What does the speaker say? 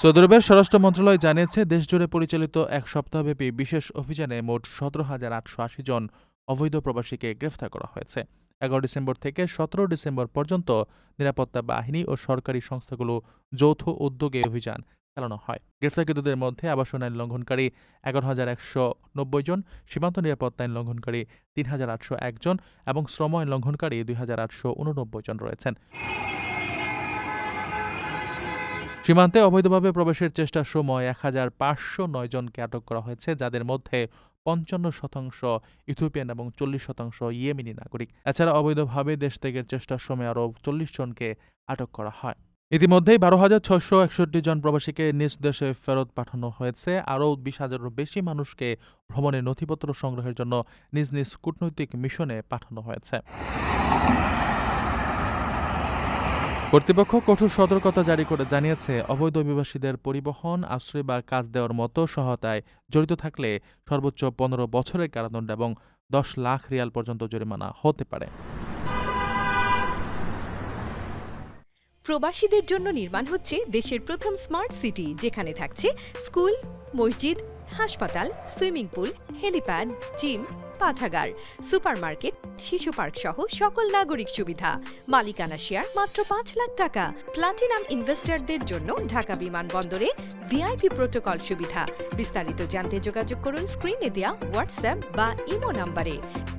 Saudi আরবের স্বরাষ্ট্র মন্ত্রণালয় জানিয়েছে, দেশজুড়ে পরিচালিত এক সপ্তাহব্যাপী বিশেষ অভিযানে মোট ১৭,৮৮০ জন অবৈধ প্রবাসীকে গ্রেফতার করা হয়েছে। ১১ ডিসেম্বর থেকে ১৭ ডিসেম্বর পর্যন্ত নিরাপত্তা বাহিনী ও সরকারি সংস্থাগুলো যৌথ উদ্যোগে অভিযান চালানো হয়। গ্রেফতারকৃতদের মধ্যে আবাসন আইন লঙ্ঘনকারী ১১,১৯০ জন, সীমান্ত নিরাপত্তা আইন লঙ্ঘনকারী ৩,৮০১ জন এবং শ্রম আইন লঙ্ঘনকারী ২,৮৮৯ জন রয়েছেন। সীমান্তে অবৈধভাবে প্রবেশের চেষ্টার সময় ১,৫০৯ জনকে আটক করা হয়েছে, যাদের মধ্যে ৫৫% ইথিওপিয়ান এবং ৪০% ইয়েমেনি নাগরিক। এছাড়া অবৈধভাবে দেশ ত্যাগের চেষ্টার সময় আরও ৪০ জনকে আটক করা হয়। ইতিমধ্যেই ১২,৬৬১ জন প্রবাসীকে নিজ দেশে ফেরত পাঠানো হয়েছে। আরও ২০,০০০-এরও বেশি মানুষকে ভ্রমণের নথিপত্র সংগ্রহের জন্য নিজ নিজ কূটনৈতিক মিশনে পাঠানো হয়েছে। কর্তৃপক্ষ কঠোর সতর্কতা জারি করে জানিয়েছে, অবৈধ অভিবাসীদের পরিবহন, আশ্রয় বা কাজ দেওয়ার মতো সহায়তায় জড়িত থাকলে সর্বোচ্চ ১৫ বছরের কারাদণ্ড এবং ১০ লাখ রিয়াল পর্যন্ত জরিমানা হতে পারে। প্রবাসীদের জন্য নির্মাণ হচ্ছে দেশের প্রথম স্মার্ট সিটি, যেখানে থাকছে স্কুল, মসজিদ, হাসপাতাল, সুইমিং পুল, হেলিপ্যাড, জিম, পাঠাগার, সুপারমার্কেট, শিশু পার্ক সহ সকল নাগরিক সুবিধা। মালিকানা শেয়ার মাত্র ৫ লাখ টাকা। প্লাটিনাম ইনভেস্টরদের জন্য ঢাকা বিমানবন্দরে ভিআইপি প্রোটোকল সুবিধা। বিস্তারিত জানতে যোগাযোগ করুন স্ক্রিনে দেয়া হোয়াটসঅ্যাপ বা ইমো নাম্বারে।